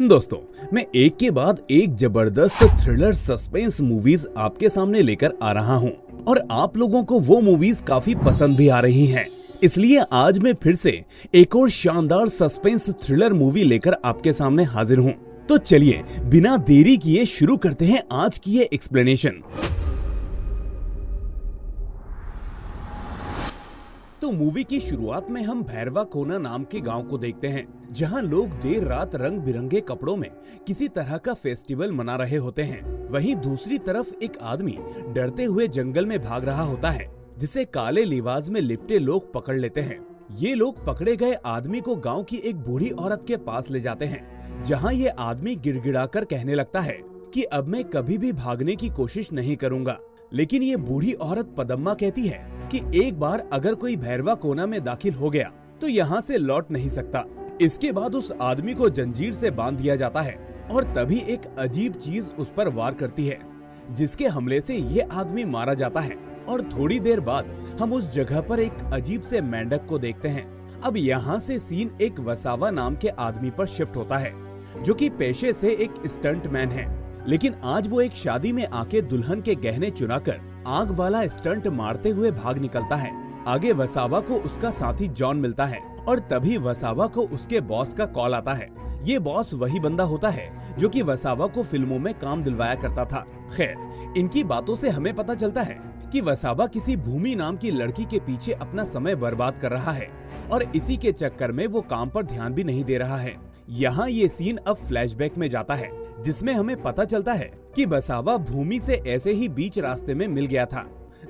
दोस्तों, मैं एक के बाद एक जबरदस्त थ्रिलर सस्पेंस मूवीज आपके सामने लेकर आ रहा हूं और आप लोगों को वो मूवीज काफी पसंद भी आ रही हैं। इसलिए आज मैं फिर से एक और शानदार सस्पेंस थ्रिलर मूवी लेकर आपके सामने हाजिर हूं। तो चलिए बिना देरी किए शुरू करते हैं आज की ये एक्सप्लेनेशन। तो मूवी की शुरुआत में हम भैरवा कोना नाम के गांव को देखते हैं, जहां लोग देर रात रंग बिरंगे कपड़ों में किसी तरह का फेस्टिवल मना रहे होते हैं। वहीं दूसरी तरफ एक आदमी डरते हुए जंगल में भाग रहा होता है, जिसे काले लिबास में लिपटे लोग पकड़ लेते हैं। ये लोग पकड़े गए आदमी को गाँव की एक बूढ़ी औरत के पास ले जाते हैं, जहाँ ये आदमी गिड़गिड़ाकर कहने लगता है कि अब मैं कभी भी भागने की कोशिश नहीं करूँगा। लेकिन ये बूढ़ी औरत पदम्मा कहती है कि एक बार अगर कोई भैरवा कोना में दाखिल हो गया तो यहाँ से लौट नहीं सकता। इसके बाद उस आदमी को जंजीर से बांध दिया जाता है और तभी एक अजीब चीज उस पर वार करती है, जिसके हमले से ये आदमी मारा जाता है। और थोड़ी देर बाद हम उस जगह पर एक अजीब से मेंढक को देखते हैं। अब यहाँ से सीन एक वसावा नाम के आदमी पर शिफ्ट होता है, जो कि पेशे से एक स्टंटमैन है। लेकिन आज वो एक शादी में आके दुल्हन के गहने चुराकर आग वाला स्टंट मारते हुए भाग निकलता है। आगे वसावा को उसका साथी जॉन मिलता है और तभी वसावा को उसके बॉस का कॉल आता है। ये बॉस वही बंदा होता है जो कि वसावा को फिल्मों में काम दिलवाया करता था। खैर, इनकी बातों से हमें पता चलता है कि वसावा किसी भूमि नाम की लड़की के पीछे अपना समय बर्बाद कर रहा है और इसी के चक्कर में वो काम पर ध्यान भी नहीं दे रहा है। यहाँ ये सीन अब फ्लैशबैक में जाता है, जिसमें हमें पता चलता है कि वसावा भूमि से ऐसे ही बीच रास्ते में मिल गया था।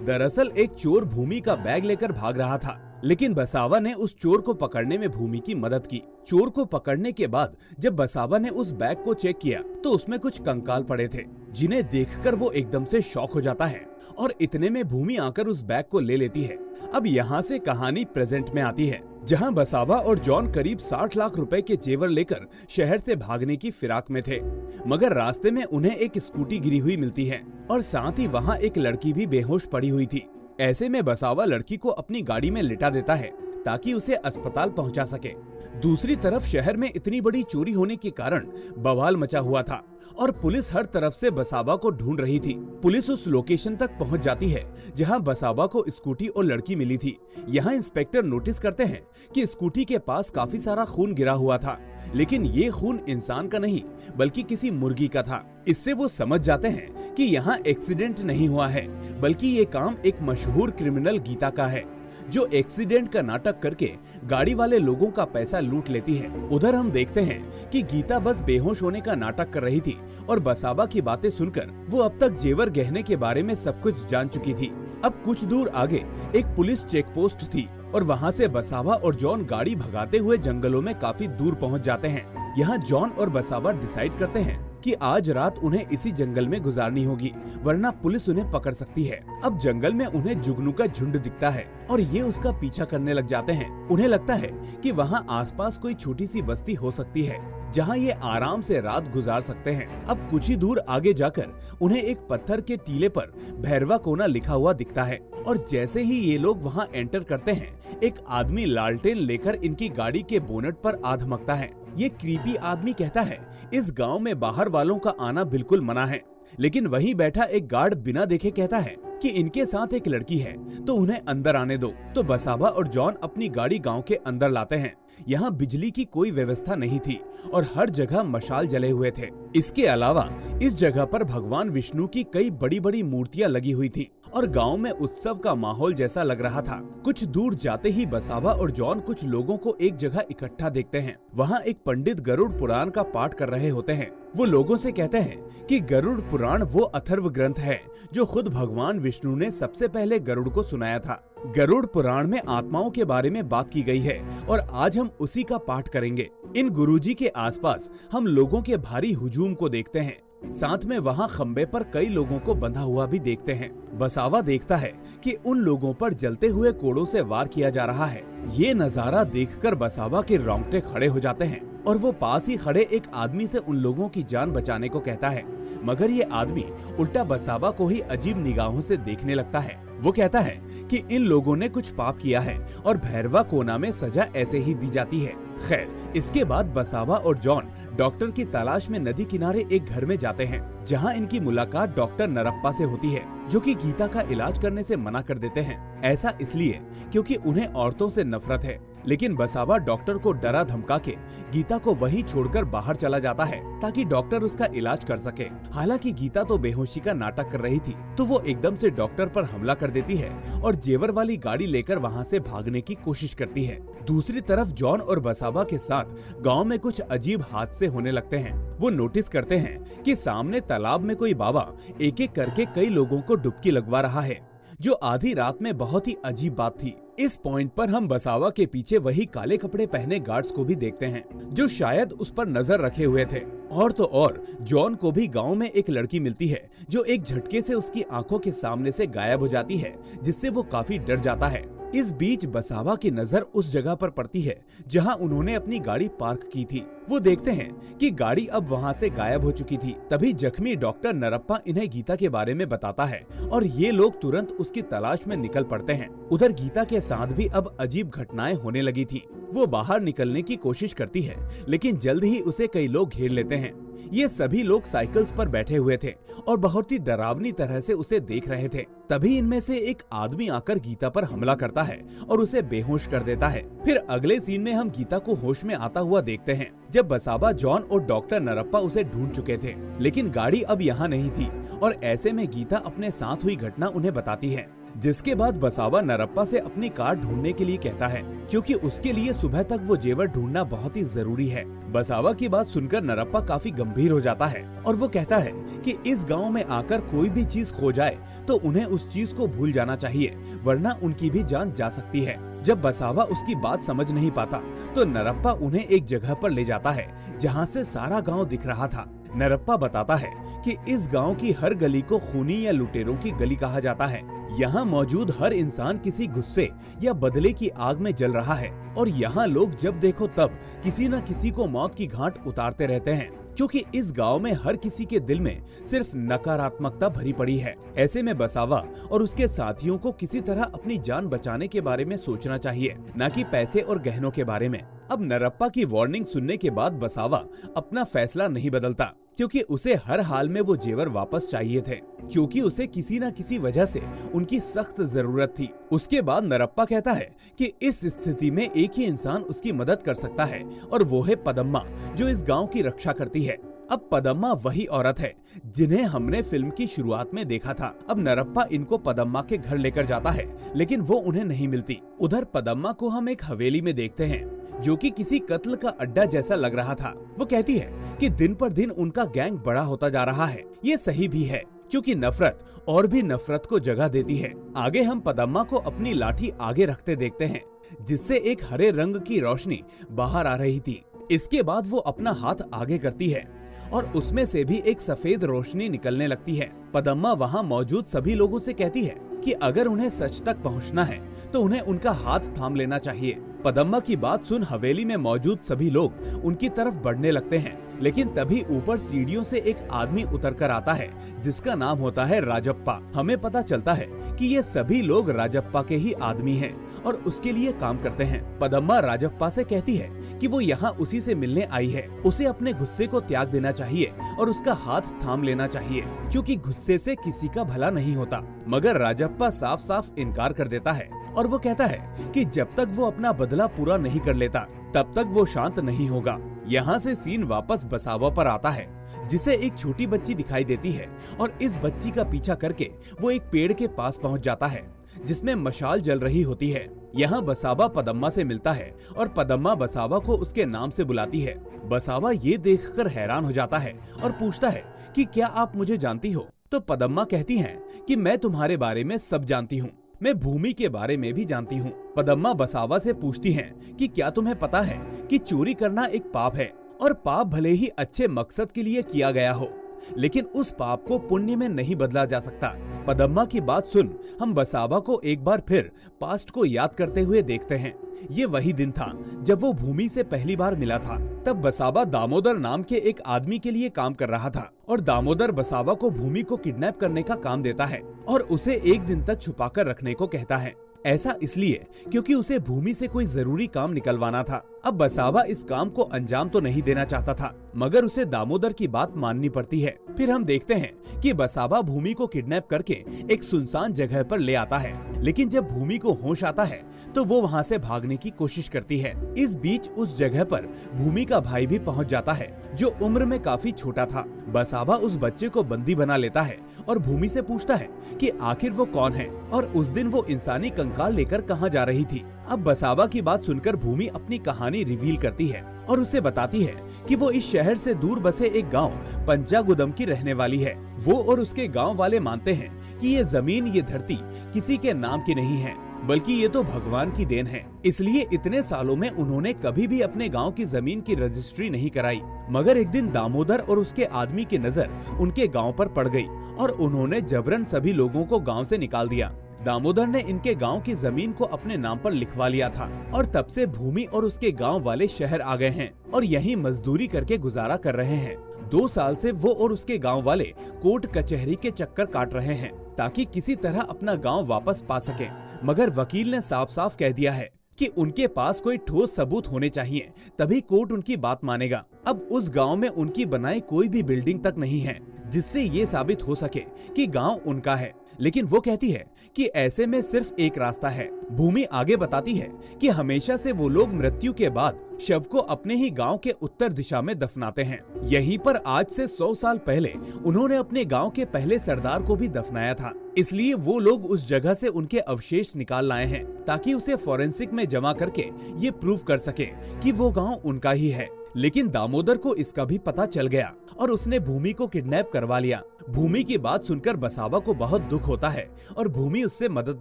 दरअसल एक चोर भूमि का बैग लेकर भाग रहा था, लेकिन वसावा ने उस चोर को पकड़ने में भूमि की मदद की। चोर को पकड़ने के बाद जब वसावा ने उस बैग को चेक किया तो उसमें कुछ कंकाल पड़े थे, जिन्हें देखकर वो एकदम से शॉक हो जाता है और इतने में भूमि आकर उस बैग को ले लेती है। अब यहाँ से कहानी प्रेजेंट में आती है, जहाँ वसावा और जॉन करीब 60 लाख रुपए के जेवर लेकर शहर से भागने की फिराक में थे। मगर रास्ते में उन्हें एक स्कूटी गिरी हुई मिलती है और साथ ही वहाँ एक लड़की भी बेहोश पड़ी हुई थी। ऐसे में वसावा लड़की को अपनी गाड़ी में लिटा देता है ताकि उसे अस्पताल पहुँचा सके। दूसरी तरफ शहर में इतनी बड़ी चोरी होने के कारण बवाल मचा हुआ था और पुलिस हर तरफ से वसावा को ढूंढ रही थी। पुलिस उस लोकेशन तक पहुंच जाती है जहां वसावा को स्कूटी और लड़की मिली थी। यहां इंस्पेक्टर नोटिस करते हैं कि स्कूटी के पास काफी सारा खून गिरा हुआ था, लेकिन ये खून इंसान का नहीं बल्कि किसी मुर्गी का था। इससे वो समझ जाते हैं कि यहाँ एक्सीडेंट नहीं हुआ है, बल्कि ये काम एक मशहूर क्रिमिनल गीता का है, जो एक्सीडेंट का नाटक करके गाड़ी वाले लोगों का पैसा लूट लेती है। उधर हम देखते हैं कि गीता बस बेहोश होने का नाटक कर रही थी और वसावा की बातें सुनकर वो अब तक जेवर गहने के बारे में सब कुछ जान चुकी थी। अब कुछ दूर आगे एक पुलिस चेक पोस्ट थी और वहाँ से वसावा और जॉन गाड़ी भगाते हुए जंगलों में काफी दूर पहुँच जाते हैं। यहाँ जॉन और वसावा डिसाइड करते हैं कि आज रात उन्हें इसी जंगल में गुजारनी होगी, वरना पुलिस उन्हें पकड़ सकती है। अब जंगल में उन्हें जुगनू का झुंड दिखता है और ये उसका पीछा करने लग जाते हैं। उन्हें लगता है कि वहाँ आसपास कोई छोटी सी बस्ती हो सकती है जहाँ ये आराम से रात गुजार सकते हैं। अब कुछ ही दूर आगे जाकर उन्हें एक पत्थर के टीले पर भैरवा कोना लिखा हुआ दिखता है और जैसे ही ये लोग वहाँ एंटर करते हैं, एक आदमी लालटेन लेकर इनकी गाड़ी के बोनट पर आ धमकता है। ये क्रीपी आदमी कहता है इस गांव में बाहर वालों का आना बिल्कुल मना है, लेकिन वहीं बैठा एक गार्ड बिना देखे कहता है कि इनके साथ एक लड़की है तो उन्हें अंदर आने दो। तो वसावा और जॉन अपनी गाड़ी गांव के अंदर लाते हैं। यहाँ बिजली की कोई व्यवस्था नहीं थी और हर जगह मशाल जले हुए थे। इसके अलावा इस जगह पर भगवान विष्णु की कई बड़ी बड़ी मूर्तियाँ लगी हुई थी और गांव में उत्सव का माहौल जैसा लग रहा था। कुछ दूर जाते ही वसावा और जॉन कुछ लोगों को एक जगह इकट्ठा देखते हैं। वहाँ एक पंडित गरुड़ पुराण का पाठ कर रहे होते हैं। वो लोगों से कहते हैं कि गरुड़ पुराण वो अथर्व ग्रंथ है जो खुद भगवान विष्णु ने सबसे पहले गरुड़ को सुनाया था। गरुड़ पुराण में आत्माओं के बारे में बात की गई है और आज हम उसी का पाठ करेंगे। इन गुरुजी के आसपास हम लोगों के भारी हुजूम को देखते हैं। साथ में वहाँ खंबे पर कई लोगों को बंधा हुआ भी देखते हैं। वसावा देखता है कि उन लोगों पर जलते हुए कोड़ों से वार किया जा रहा है। ये नजारा देखकर वसावा के रोंगटे खड़े हो जाते हैं और वो पास ही खड़े एक आदमी से उन लोगों की जान बचाने को कहता है, मगर ये आदमी उल्टा वसावा को ही अजीब निगाहों से देखने लगता है। वो कहता है कि इन लोगों ने कुछ पाप किया है और भैरवा कोना में सजा ऐसे ही दी जाती है। खैर, इसके बाद बसावा और जॉन डॉक्टर की तलाश में नदी किनारे एक घर में जाते हैं, जहां इनकी मुलाकात डॉक्टर नरप्पा से होती है, जो कि गीता का इलाज करने से मना कर देते हैं। ऐसा इसलिए क्योंकि उन्हें औरतों से नफरत है। लेकिन बसावा डॉक्टर को डरा धमका के गीता को वहीं छोड़कर बाहर चला जाता है ताकि डॉक्टर उसका इलाज कर सके। हालांकि गीता तो बेहोशी का नाटक कर रही थी, तो वो एकदम से डॉक्टर पर हमला कर देती है और जेवर वाली गाड़ी लेकर वहां से भागने की कोशिश करती है। दूसरी तरफ जॉन और बसावा के साथ गांव में कुछ अजीब हादसे होने लगते हैं। वो नोटिस करते हैं कि सामने तालाब में कोई बाबा एक एक करके कई लोगों को डुबकी लगवा रहा है, जो आधी रात में बहुत ही अजीब बात थी। इस पॉइंट पर हम बसावा के पीछे वही काले कपड़े पहने गार्ड्स को भी देखते हैं, जो शायद उस पर नजर रखे हुए थे। और तो और जॉन को भी गांव में एक लड़की मिलती है, जो एक झटके से उसकी आंखों के सामने से गायब हो जाती है, जिससे वो काफी डर जाता है। इस बीच बसावा की नजर उस जगह पर पड़ती है जहां उन्होंने अपनी गाड़ी पार्क की थी। वो देखते हैं कि गाड़ी अब वहां से गायब हो चुकी थी। तभी जख्मी डॉक्टर नरप्पा इन्हें गीता के बारे में बताता है और ये लोग तुरंत उसकी तलाश में निकल पड़ते हैं। उधर गीता के साथ भी अब अजीब घटनाएं होने लगी थी। वो बाहर निकलने की कोशिश करती है, लेकिन जल्द ही उसे कई लोग घेर लेते हैं। ये सभी लोग साइकिल्स पर बैठे हुए थे और बहुत ही डरावनी तरह से उसे देख रहे थे। तभी इनमें से एक आदमी आकर गीता पर हमला करता है और उसे बेहोश कर देता है। फिर अगले सीन में हम गीता को होश में आता हुआ देखते हैं, जब बसावा, जॉन और डॉक्टर नरप्पा उसे ढूंढ चुके थे, लेकिन गाड़ी अब यहाँ नहीं थी। और ऐसे में गीता अपने साथ हुई घटना उन्हें बताती है, जिसके बाद बसावा नरप्पा से अपनी कार ढूंढने के लिए कहता है, क्योंकि उसके लिए सुबह तक वो जेवर ढूंढना बहुत ही जरूरी है। बसावा की बात सुनकर नरप्पा काफी गंभीर हो जाता है और वो कहता है कि इस गांव में आकर कोई भी चीज खो जाए तो उन्हें उस चीज को भूल जाना चाहिए, वरना उनकी भी जान जा सकती है। जब बसावा उसकी बात समझ नहीं पाता तो नरप्पा उन्हें एक जगह पर ले जाता है जहाँ से सारा गाँव दिख रहा था। नरप्पा बताता है कि इस गांव की हर गली को खूनी या लुटेरों की गली कहा जाता है। यहाँ मौजूद हर इंसान किसी गुस्से या बदले की आग में जल रहा है और यहाँ लोग जब देखो तब किसी न किसी को मौत की घाट उतारते रहते हैं, क्योंकि इस गांव में हर किसी के दिल में सिर्फ नकारात्मकता भरी पड़ी है। ऐसे में बसावा और उसके साथियों को किसी तरह अपनी जान बचाने के बारे में सोचना चाहिए, न कि पैसे और गहनों के बारे में। अब नरप्पा की वार्निंग सुनने के बाद बसावा अपना फैसला नहीं बदलता, क्योंकि उसे हर हाल में वो जेवर वापस चाहिए थे, क्योंकि उसे किसी न किसी वजह से उनकी सख्त जरूरत थी। उसके बाद नरप्पा कहता है कि इस स्थिति में एक ही इंसान उसकी मदद कर सकता है और वो है पदम्मा, जो इस गांव की रक्षा करती है। अब पदम्मा वही औरत है जिन्हें हमने फिल्म की शुरुआत में देखा था। अब नरप्पा इनको पदम्मा के घर लेकर जाता है, लेकिन वो उन्हें नहीं मिलती। उधर पदम्मा को हम एक हवेली में देखते हैं, जो कि किसी कत्ल का अड्डा जैसा लग रहा था। वो कहती है कि दिन पर दिन उनका गैंग बड़ा होता जा रहा है। ये सही भी है, क्योंकि नफरत और भी नफरत को जगह देती है। आगे हम पदम्मा को अपनी लाठी आगे रखते देखते हैं, जिससे एक हरे रंग की रोशनी बाहर आ रही थी। इसके बाद वो अपना हाथ आगे करती है और उसमें से भी एक सफेद रोशनी निकलने लगती है। पदम्मा वहाँ मौजूद सभी लोगों से कहती है कि अगर उन्हें सच तक पहुँचना है तो उन्हें उनका हाथ थाम लेना चाहिए। पदम्मा की बात सुन हवेली में मौजूद सभी लोग उनकी तरफ बढ़ने लगते हैं, लेकिन तभी ऊपर सीढ़ियों से एक आदमी उतरकर आता है, जिसका नाम होता है राजप्पा। हमें पता चलता है कि ये सभी लोग राजप्पा के ही आदमी हैं और उसके लिए काम करते हैं। पदम्मा राजप्पा से कहती है कि वो यहाँ उसी से मिलने आई है। उसे अपने गुस्से को त्याग देना चाहिए और उसका हाथ थाम लेना चाहिए, क्योंकि गुस्से से किसी का भला नहीं होता। मगर राजप्पा साफ साफ इनकार कर देता है और वो कहता है कि जब तक वो अपना बदला पूरा नहीं कर लेता तब तक वो शांत नहीं होगा। यहाँ से सीन वापस बसावा पर आता है, जिसे एक छोटी बच्ची दिखाई देती है और इस बच्ची का पीछा करके वो एक पेड़ के पास पहुँच जाता है, जिसमें मशाल जल रही होती है। यहाँ बसावा पदम्मा से मिलता है और पदम्मा बसावा को उसके नाम से बुलाती है। बसावा ये देखकर हैरान हो जाता है और पूछता है कि क्या आप मुझे जानती हो? तो पदम्मा कहती हैं कि मैं तुम्हारे बारे में सब जानती हूँ, मैं भूमि के बारे में भी जानती हूँ। पदम्मा बसावा से पूछती हैं कि क्या तुम्हें पता है कि चोरी करना एक पाप है और पाप भले ही अच्छे मकसद के लिए किया गया हो, लेकिन उस पाप को पुण्य में नहीं बदला जा सकता। पदम्मा की बात सुन हम बसावा को एक बार फिर पास्ट को याद करते हुए देखते हैं। ये वही दिन था जब वो भूमि से पहली बार मिला था। तब बसावा दामोदर नाम के एक आदमी के लिए काम कर रहा था और दामोदर बसावा को भूमि को किडनैप करने का काम देता है और उसे एक दिन तक छुपाकर रखने को कहता है। ऐसा इसलिए क्योंकि उसे भूमि से कोई जरूरी काम निकलवाना था। अब बसावा इस काम को अंजाम तो नहीं देना चाहता था, मगर उसे दामोदर की बात माननी पड़ती है। फिर हम देखते हैं कि बसावा भूमि को किडनैप करके एक सुनसान जगह पर ले आता है, लेकिन जब भूमि को होश आता है तो वो वहाँ से भागने की कोशिश करती है। इस बीच उस जगह पर भूमि का भाई भी पहुँच जाता है, जो उम्र में काफी छोटा था। बसावा उस बच्चे को बंदी बना लेता है और भूमि से पूछता है कि आखिर वो कौन है और उस दिन वो इंसानी कंकाल लेकर कहाँ जा रही थी। अब बसावा की बात सुनकर भूमि अपनी कहानी रिवील करती है और उसे बताती है कि वो इस शहर से दूर बसे एक गांव पंजागुदम की रहने वाली है। वो और उसके गांव वाले मानते हैं कि ये जमीन, ये धरती किसी के नाम की नहीं है, बल्कि ये तो भगवान की देन है। इसलिए इतने सालों में उन्होंने कभी भी अपने गांव की जमीन की रजिस्ट्री नहीं कराई। मगर एक दिन दामोदर और उसके आदमी की नजर उनके गांव पर पड़ गई और उन्होंने जबरन सभी लोगों को गांव से निकाल दिया। दामोदर ने इनके गांव की जमीन को अपने नाम पर लिखवा लिया था और तब से भूमि और उसके गांव वाले शहर आ गए हैं और यहीं मजदूरी करके गुजारा कर रहे हैं। 2 साल से वो और उसके गांव वाले कोर्ट कचहरी के चक्कर काट रहे हैं ताकि किसी तरह अपना गांव वापस पा सकें। मगर वकील ने साफ साफ कह दिया है कि उनके पास कोई ठोस सबूत होने चाहिए, तभी कोर्ट उनकी बात मानेगा। अब उस गांव में उनकी बनाई कोई भी बिल्डिंग तक नहीं है जिससे ये साबित हो सके कि गांव उनका है। लेकिन वो कहती है कि ऐसे में सिर्फ एक रास्ता है। भूमि आगे बताती है कि हमेशा से वो लोग मृत्यु के बाद शव को अपने ही गांव के उत्तर दिशा में दफनाते हैं। यहीं पर आज से 100 साल पहले उन्होंने अपने गांव के पहले सरदार को भी दफनाया था। इसलिए वो लोग उस जगह से उनके अवशेष निकाल लाए हैं ताकि उसे फॉरेंसिक में जमा करके ये प्रूव कर सके कि वो गाँव उनका ही है। लेकिन दामोदर को इसका भी पता चल गया और उसने भूमि को किडनैप करवा लिया। भूमि की बात सुनकर बसावा को बहुत दुख होता है और भूमि उससे मदद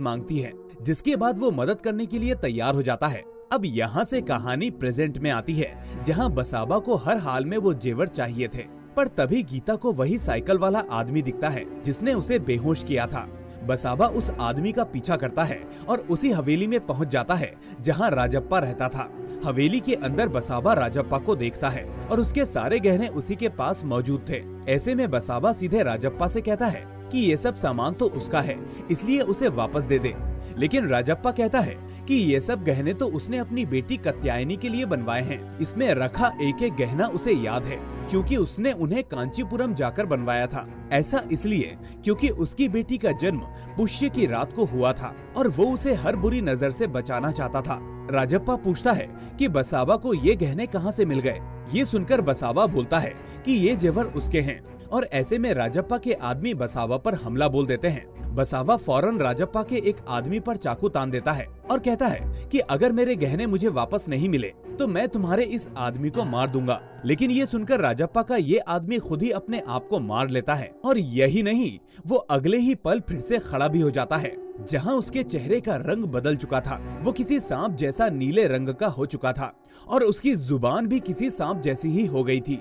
मांगती है, जिसके बाद वो मदद करने के लिए तैयार हो जाता है। अब यहाँ से कहानी प्रेजेंट में आती है, जहाँ बसावा को हर हाल में वो जेवर चाहिए थे। पर तभी गीता को वही साइकिल वाला आदमी दिखता है जिसने उसे बेहोश किया था। बसावा उस आदमी का पीछा करता है और उसी हवेली में पहुंच जाता है जहां राजप्पा रहता था। हवेली के अंदर बसावा राजप्पा को देखता है और उसके सारे गहने उसी के पास मौजूद थे। ऐसे में बसावा सीधे राजप्पा से कहता है कि ये सब सामान तो उसका है, इसलिए उसे वापस दे दे। लेकिन राजप्पा कहता है कि ये सब गहने तो उसने अपनी बेटी कात्यायनी के लिए बनवाए हैं। इसमें रखा एक एक गहना उसे याद है क्योंकि उसने उन्हें कांचीपुरम जाकर बनवाया था। ऐसा इसलिए क्योंकि उसकी बेटी का जन्म पुष्य की रात को हुआ था और वो उसे हर बुरी नजर से बचाना चाहता था। राजप्पा पूछता है कि बसावा को ये गहने कहाँ से मिल गए। ये सुनकर बसावा बोलता है कि ये जेवर उसके हैं और ऐसे में राजप्पा के आदमी बसावा पर हमला बोल देते हैं। बसावा फौरन राजप्पा के एक आदमी पर चाकू तान देता है और कहता है कि अगर मेरे गहने मुझे वापस नहीं मिले तो मैं तुम्हारे इस आदमी को मार दूंगा। लेकिन ये सुनकर राजप्पा का ये आदमी खुद ही अपने आप को मार लेता है और यही नहीं, वो अगले ही पल फिर से खड़ा भी हो जाता है, जहां उसके चेहरे का रंग बदल चुका था। वो किसी सांप जैसा नीले रंग का हो चुका था और उसकी जुबान भी किसी सांप जैसी ही हो गई थी।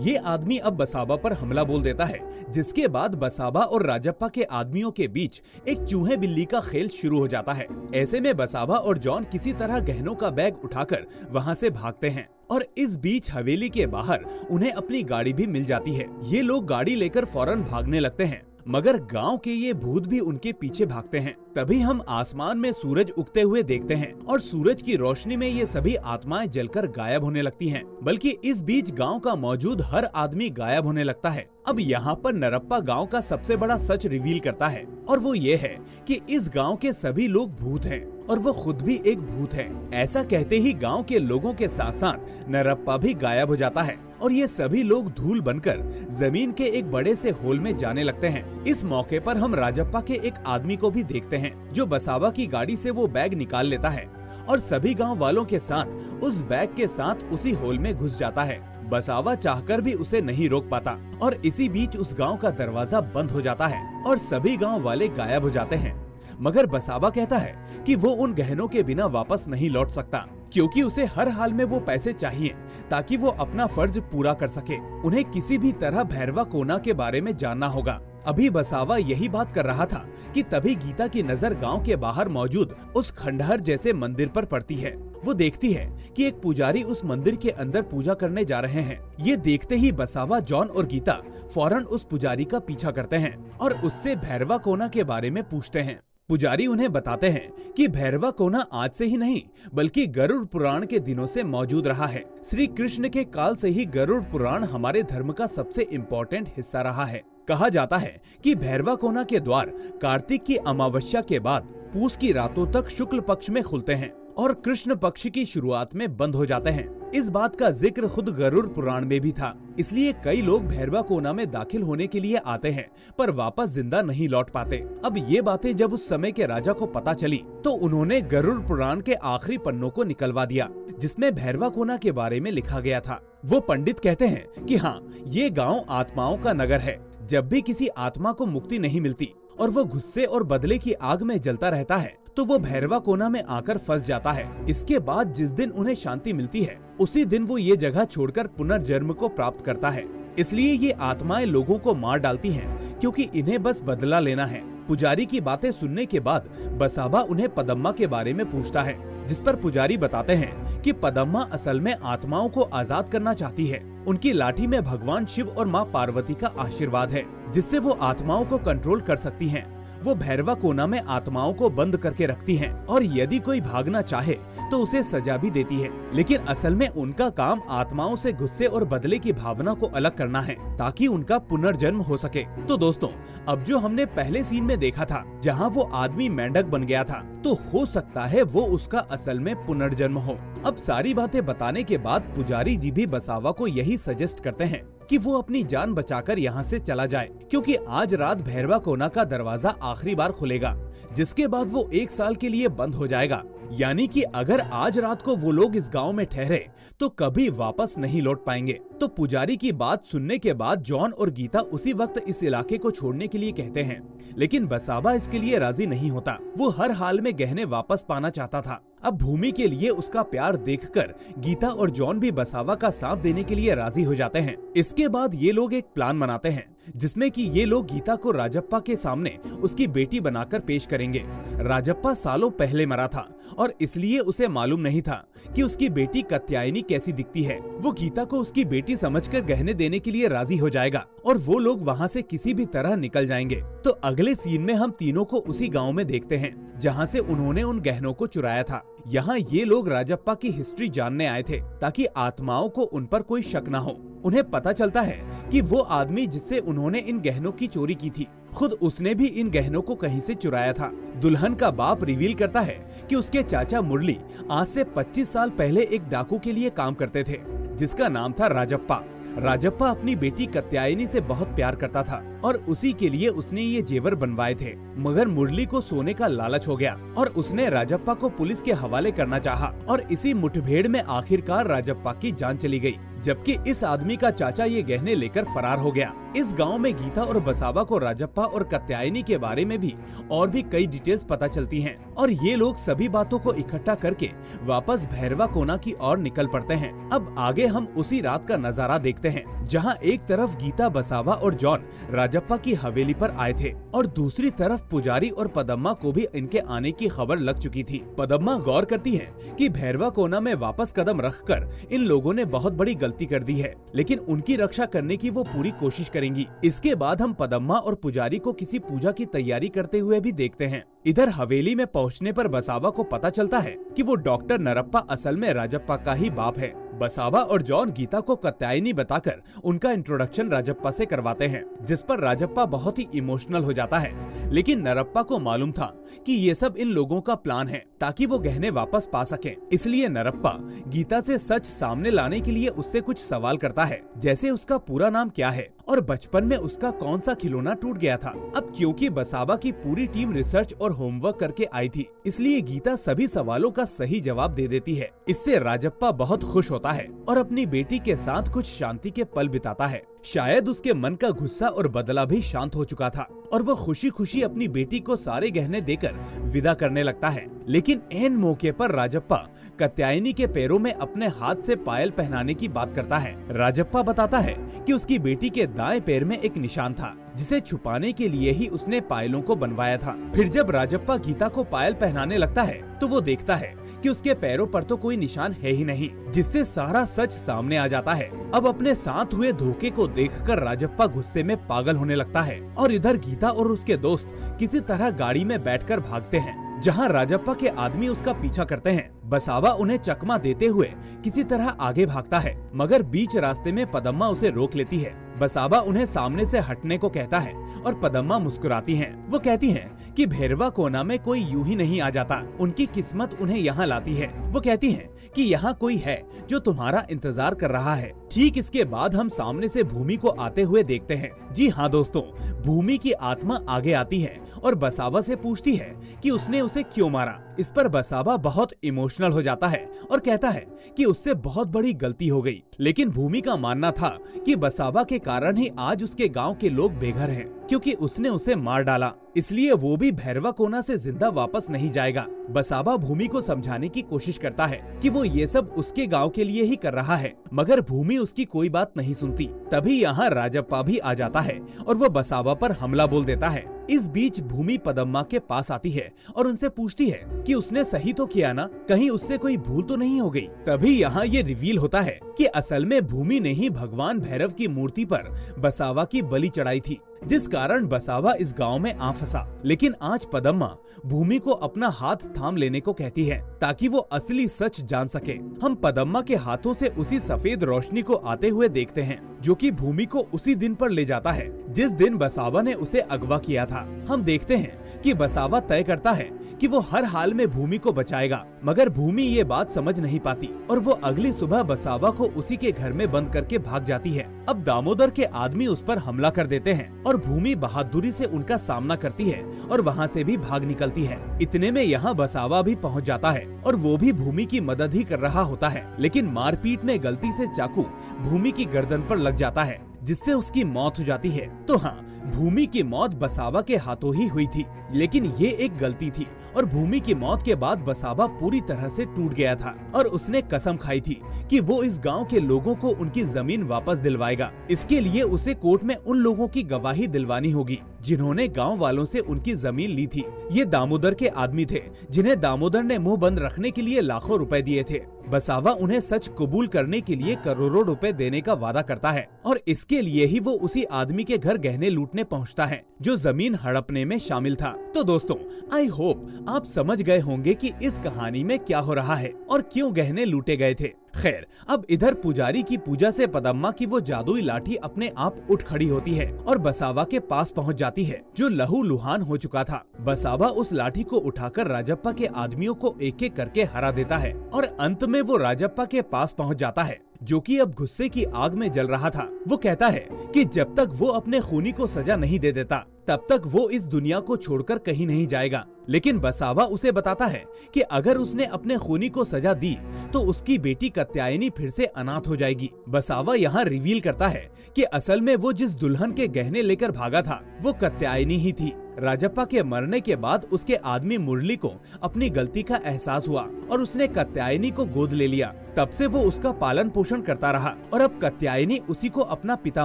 ये आदमी अब बसावा पर हमला बोल देता है, जिसके बाद बसावा और राजप्पा के आदमियों के बीच एक चूहे बिल्ली का खेल शुरू हो जाता है। ऐसे में बसावा और जॉन किसी तरह गहनों का बैग उठाकर वहाँ से भागते हैं और इस बीच हवेली के बाहर उन्हें अपनी गाड़ी भी मिल जाती है। ये लोग गाड़ी लेकर फौरन भागने लगते हैं, मगर गांव के ये भूत भी उनके पीछे भागते हैं। तभी हम आसमान में सूरज उगते हुए देखते हैं और सूरज की रोशनी में ये सभी आत्माएं जलकर गायब होने लगती हैं। बल्कि इस बीच गांव का मौजूद हर आदमी गायब होने लगता है। अब यहाँ पर नरप्पा गांव का सबसे बड़ा सच रिवील करता है और वो ये है कि इस गांव के सभी लोग भूत हैं और वो खुद भी एक भूत है। ऐसा कहते ही गांव के लोगों के साथ साथ नरप्पा भी गायब हो जाता है और ये सभी लोग धूल बनकर जमीन के एक बड़े से होल में जाने लगते हैं। इस मौके पर हम राजप्पा के एक आदमी को भी देखते हैं जो बसावा की गाड़ी से वो बैग निकाल लेता है और सभी गांव वालों के साथ उस बैग के साथ उसी होल में घुस जाता है। बसावा चाहकर भी उसे नहीं रोक पाता और इसी बीच उस गांव का दरवाजा बंद हो जाता है और सभी गांव वाले गायब हो जाते हैं। मगर बसावा कहता है कि वो उन गहनों के बिना वापस नहीं लौट सकता, क्योंकि उसे हर हाल में वो पैसे चाहिए ताकि वो अपना फर्ज पूरा कर सके। उन्हें किसी भी तरह भैरवा कोना के बारे में जानना होगा। अभी बसावा यही बात कर रहा था कि तभी गीता की नजर गांव के बाहर मौजूद उस खंडहर जैसे मंदिर पर पड़ती है। वो देखती है कि एक पुजारी उस मंदिर के अंदर पूजा करने जा रहे हैं। ये देखते ही बसावा, जॉन और गीता फौरन उस पुजारी का पीछा करते हैं और उससे भैरवा कोना के बारे में पूछते हैं। पुजारी उन्हें बताते हैं कि भैरवा कोना आज से ही नहीं बल्कि गरुड़ पुराण के दिनों से मौजूद रहा है। श्री कृष्ण के काल से ही गरुड़ पुराण हमारे धर्म का सबसे इम्पोर्टेंट हिस्सा रहा है। कहा जाता है कि भैरवा कोना के द्वार कार्तिक की अमावस्या के बाद पूस की रातों तक शुक्ल पक्ष में खुलते हैं और कृष्ण पक्ष की शुरुआत में बंद हो जाते हैं। इस बात का जिक्र खुद गरुड़ पुराण में भी था। इसलिए कई लोग भैरवा कोना में दाखिल होने के लिए आते हैं पर वापस जिंदा नहीं लौट पाते। अब ये बातें जब उस समय के राजा को पता चली तो उन्होंने गरुड़ पुराण के आखिरी पन्नों को निकलवा दिया जिसमें भैरवा कोना के बारे में लिखा गया था। वो पंडित कहते हैं कि हाँ, ये गाँव आत्माओं का नगर है। जब भी किसी आत्मा को मुक्ति नहीं मिलती और वो गुस्से और बदले की आग में जलता रहता है तो वो भैरवा कोना में आकर फंस जाता है। इसके बाद जिस दिन उन्हें शांति मिलती है उसी दिन वो ये जगह छोड़कर पुनर्जन्म को प्राप्त करता है। इसलिए ये आत्माएं लोगों को मार डालती हैं क्योंकि इन्हें बस बदला लेना है। पुजारी की बातें सुनने के बाद बसाबा उन्हें पदम्मा के बारे में पूछता है, जिस पर पुजारी बताते हैं कि पदम्मा असल में आत्माओं को आजाद करना चाहती है। उनकी लाठी में भगवान शिव और माँ पार्वती का आशीर्वाद है जिससे वो आत्माओं को कंट्रोल कर सकती हैं। वो भैरवा कोना में आत्माओं को बंद करके रखती हैं और यदि कोई भागना चाहे तो उसे सजा भी देती है। लेकिन असल में उनका काम आत्माओं से गुस्से और बदले की भावना को अलग करना है ताकि उनका पुनर्जन्म हो सके। तो दोस्तों, अब जो हमने पहले सीन में देखा था जहां वो आदमी मेंढक बन गया था, तो हो सकता है वो उसका असल में पुनर्जन्म हो। अब सारी बातें बताने के बाद पुजारी जी भी बसावा को यही सजेस्ट करते हैं कि वो अपनी जान बचाकर यहाँ से चला जाए क्योंकि आज रात भैरवा कोना का दरवाजा आखिरी बार खुलेगा जिसके बाद वो 1 साल के लिए बंद हो जाएगा। यानी कि अगर आज रात को वो लोग इस गांव में ठहरे तो कभी वापस नहीं लौट पाएंगे। तो पुजारी की बात सुनने के बाद जॉन और गीता उसी वक्त इस इलाके को छोड़ने के लिए कहते हैं, लेकिन बसाबा इसके लिए राजी नहीं होता। वो हर हाल में गहने वापस पाना चाहता था। अब भूमि के लिए उसका प्यार देखकर गीता और जॉन भी बसावा का साथ देने के लिए राजी हो जाते हैं। इसके बाद ये लोग एक प्लान बनाते हैं जिसमें कि ये लोग गीता को राजप्पा के सामने उसकी बेटी बनाकर पेश करेंगे। राजप्पा सालों पहले मरा था और इसलिए उसे मालूम नहीं था कि उसकी बेटी कात्यायनी कैसी दिखती है। वो गीता को उसकी बेटी समझकर गहने देने के लिए राजी हो जाएगा और वो लोग वहाँ से किसी भी तरह निकल जाएंगे। तो अगले सीन में हम तीनों को उसी गाँव में देखते हैं जहाँ से उन्होंने उन गहनों को चुराया था। यहाँ ये लोग राजप्पा की हिस्ट्री जानने आए थे ताकि आत्माओं को उन पर कोई शक न हो। उन्हें पता चलता है कि वो आदमी जिससे उन्होंने इन गहनों की चोरी की थी, खुद उसने भी इन गहनों को कहीं से चुराया था। दुल्हन का बाप रिवील करता है कि उसके चाचा मुरली आज से 25 साल पहले एक डाकू के लिए काम करते थे जिसका नाम था राजप्पा। राजप्पा अपनी बेटी कात्यायनी से बहुत प्यार करता था और उसी के लिए उसने ये जेवर बनवाए थे, मगर मुरली को सोने का लालच हो गया और उसने राजप्पा को पुलिस के हवाले करना चाहा और इसी मुठभेड़ में आखिरकार राजप्पा की जान चली गई, जबकि इस आदमी का चाचा ये गहने लेकर फरार हो गया। इस गांव में गीता और बसावा को राजप्पा और कात्यायनी के बारे में भी और भी कई डिटेल्स पता चलती हैं और ये लोग सभी बातों को इकट्ठा करके वापस भैरवा कोना की ओर निकल पड़ते हैं। अब आगे हम उसी रात का नजारा देखते हैं जहां एक तरफ गीता, बसावा और जॉन राजप्पा की हवेली पर आए थे और दूसरी तरफ पुजारी और पदम्मा को भी इनके आने की खबर लग चुकी थी। पदम्मा गौर करती है कि भैरवा कोना में वापस कदम रखकर इन लोगों ने बहुत बड़ी गलती कर दी है, लेकिन उनकी रक्षा करने की वो पूरी कोशिश करेंगी। इसके बाद हम पदम्मा और पुजारी को किसी पूजा की तैयारी करते हुए भी देखते हैं। इधर हवेली में पहुंचने पर बसावा को पता चलता है कि वो डॉक्टर नरप्पा असल में राजप्पा का ही बाप है। बसावा और जॉन गीता को कात्यायनी बताकर उनका इंट्रोडक्शन राजप्पा से करवाते हैं, जिस पर राजप्पा बहुत ही इमोशनल हो जाता है। लेकिन नरप्पा को मालूम था कि ये सब इन लोगों का प्लान है ताकि वो गहने वापस पा सकें। इसलिए नरप्पा गीता से सच सामने लाने के लिए उससे कुछ सवाल करता है, जैसे उसका पूरा नाम क्या है और बचपन में उसका कौन सा खिलौना टूट गया था। अब क्योंकि बसावा की पूरी टीम रिसर्च और होमवर्क करके आई थी, इसलिए गीता सभी सवालों का सही जवाब दे देती है। इससे राजप्पा बहुत खुश होता है और अपनी बेटी के साथ कुछ शांति के पल बिताता है। शायद उसके मन का गुस्सा और बदला भी शांत हो चुका था और वह खुशी खुशी अपनी बेटी को सारे गहने देकर विदा करने लगता है। लेकिन ऐन मौके पर राजप्पा कात्यायनी के पैरों में अपने हाथ से पायल पहनाने की बात करता है। राजप्पा बताता है कि उसकी बेटी के दाएं पैर में एक निशान था जिसे छुपाने के लिए ही उसने पायलों को बनवाया था। फिर जब राजप्पा गीता को पायल पहनाने लगता है तो वो देखता है कि उसके पैरों पर तो कोई निशान है ही नहीं, जिससे सारा सच सामने आ जाता है। अब अपने साथ हुए धोखे को देखकर राजप्पा गुस्से में पागल होने लगता है और इधर गीता और उसके दोस्त किसी तरह गाड़ी में बैठकर भागते हैं, जहां राजप्पा के आदमी उसका पीछा करते हैं। बसावा उन्हें चकमा देते हुए किसी तरह आगे भागता है, मगर बीच रास्ते में पदम्मा उसे रोक लेती है। बसावा उन्हें सामने से हटने को कहता है और पदम्मा मुस्कुराती हैं। वो कहती हैं कि भैरवा कोना में कोई यूं ही नहीं आ जाता, उनकी किस्मत उन्हें यहाँ लाती है। वो कहती हैं कि यहाँ कोई है जो तुम्हारा इंतजार कर रहा है। ठीक इसके बाद हम सामने से भूमि को आते हुए देखते हैं। जी हाँ दोस्तों, भूमि की आत्मा आगे आती है और बसावा से पूछती है कि उसने उसे क्यों मारा। इस पर बसावा बहुत इमोशनल हो जाता है और कहता है कि उससे बहुत बड़ी गलती हो गई, लेकिन भूमि का मानना था कि बसावा के कारण ही आज उसके गांव के लोग बेघर हैं, क्योंकि उसने उसे मार डाला, इसलिए वो भी भैरवा कोना से जिंदा वापस नहीं जाएगा। बसावा भूमि को समझाने की कोशिश करता है कि वो ये सब उसके गांव के लिए ही कर रहा है, मगर भूमि उसकी कोई बात नहीं सुनती। तभी यहाँ राजप्पा भी आ जाता है और वो बसावा पर हमला बोल देता है। इस बीच भूमि पदम्मा के पास आती है और उनसे पूछती है कि उसने सही तो किया ना, कहीं उससे कोई भूल तो नहीं हो गई। तभी यहाँ ये रिवील होता है कि असल में भूमि ने ही भगवान भैरव की मूर्ति पर बसावा की बलि चढ़ाई थी, जिस कारण बसावा इस गांव में आ फंसा। लेकिन आज पदम्मा भूमि को अपना हाथ थाम लेने को कहती है ताकि वो असली सच जान सके। हम पदम्मा के हाथों से उसी सफेद रोशनी को आते हुए देखते हैं, जो कि भूमि को उसी दिन पर ले जाता है जिस दिन बसावा ने उसे अगवा किया था। हम देखते हैं कि बसावा तय करता है कि वो हर हाल में भूमि को बचाएगा, मगर भूमि ये बात समझ नहीं पाती और वो अगली सुबह बसावा को उसी के घर में बंद करके भाग जाती है। अब दामोदर के आदमी उस पर हमला कर देते हैं और भूमि बहादुरी से उनका सामना करती है और वहाँ से भी भाग निकलती है। इतने में यहाँ बसावा भी पहुँच जाता है और वो भी भूमि की मदद ही कर रहा होता है, लेकिन मारपीट में गलती से चाकू भूमि की गर्दन पर लग जाता है, जिससे उसकी मौत हो जाती है। तो हाँ, भूमि की मौत बसावा के हाथों ही हुई थी, लेकिन ये एक गलती थी और भूमि की मौत के बाद बसावा पूरी तरह से टूट गया था और उसने कसम खाई थी कि वो इस गांव के लोगों को उनकी जमीन वापस दिलवाएगा। इसके लिए उसे कोर्ट में उन लोगों की गवाही दिलवानी होगी जिन्होंने गांव वालों से उनकी जमीन ली थी। ये दामोदर के आदमी थे जिन्हें दामोदर ने मुंह बंद रखने के लिए लाखों रुपए दिए थे। बसावा उन्हें सच कबूल करने के लिए करोड़ों रुपए देने का वादा करता है और इसके लिए ही वो उसी आदमी के घर गहने लूटने पहुंचता है जो जमीन हड़पने में शामिल था। तो दोस्तों, आई होप आप समझ गए होंगे कि इस कहानी में क्या हो रहा है और क्यों गहने लूटे गए थे। खैर, अब इधर पुजारी की पूजा से पदम्मा की वो जादुई लाठी अपने आप उठ खड़ी होती है और बसावा के पास पहुंच जाती है, जो लहू लुहान हो चुका था। बसावा उस लाठी को उठाकर राजप्पा के आदमियों को एक एक करके हरा देता है और अंत में वो राजप्पा के पास पहुंच जाता है, जो कि अब गुस्से की आग में जल रहा था। वो कहता है कि जब तक वो अपने खूनी को सजा नहीं दे देता तब तक वो इस दुनिया को छोड़कर कहीं नहीं जाएगा। लेकिन बसावा उसे बताता है कि अगर उसने अपने खूनी को सजा दी तो उसकी बेटी कात्यायनी फिर से अनाथ हो जाएगी। बसावा यहाँ रिवील करता है कि असल में वो जिस दुल्हन के गहने लेकर भागा था वो कात्यायनी ही थी। राजप्पा के मरने के बाद उसके आदमी मुरली को अपनी गलती का एहसास हुआ और उसने कात्यायनी को गोद ले लिया। तब से वो उसका पालन पोषण करता रहा और अब कात्यायनी उसी को अपना पिता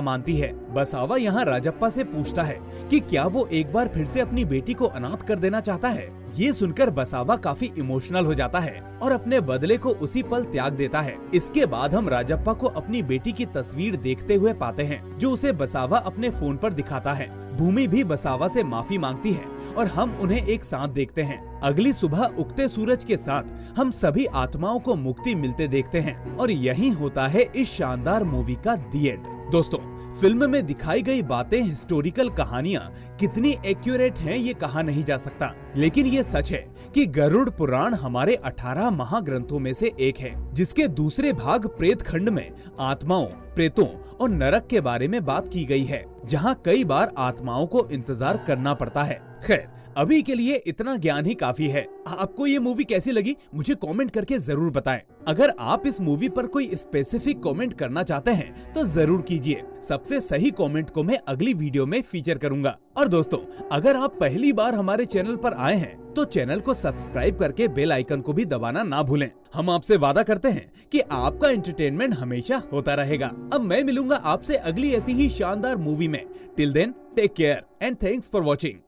मानती है। बसावा यहाँ राजप्पा से पूछता है कि क्या वो एक बार फिर से अपनी बेटी को अनाथ कर देना चाहता है। ये सुनकर बसावा काफी इमोशनल हो जाता है और अपने बदले को उसी पल त्याग देता है। इसके बाद हम राजप्पा को अपनी बेटी की तस्वीर देखते हुए पाते हैं, जो उसे बसावा अपने फोन पर दिखाता है। भूमि भी बसावा से माफी मांगती है और हम उन्हें एक साथ देखते हैं। अगली सुबह उगते सूरज के साथ हम सभी आत्माओं को मुक्ति मिलते देखते हैं और यही होता है इस शानदार मूवी का दी एंड। दोस्तों, फिल्म में दिखाई गई बातें, हिस्टोरिकल कहानियाँ कितनी एक्यूरेट हैं ये कहा नहीं जा सकता, लेकिन ये सच है कि गरुड़ पुराण हमारे 18 महाग्रंथों में से एक है, जिसके दूसरे भाग प्रेत खंड में आत्माओं, प्रेतों और नरक के बारे में बात की गई है, जहाँ कई बार आत्माओं को इंतजार करना पड़ता है। खैर, अभी के लिए इतना ज्ञान ही काफी है। आपको ये मूवी कैसी लगी मुझे कमेंट करके जरूर बताएं। अगर आप इस मूवी पर कोई स्पेसिफिक कमेंट करना चाहते हैं तो जरूर कीजिए। सबसे सही कमेंट को मैं अगली वीडियो में फीचर करूंगा। और दोस्तों, अगर आप पहली बार हमारे चैनल पर आए हैं तो चैनल को सब्सक्राइब करके बेल आइकन को भी दबाना ना भूलें। हम आपसे वादा करते हैं कि आपका एंटरटेनमेंट हमेशा होता रहेगा। अब मैं मिलूंगा आपसे अगली ऐसी ही शानदार मूवी में। Till then take care and thanks for watching.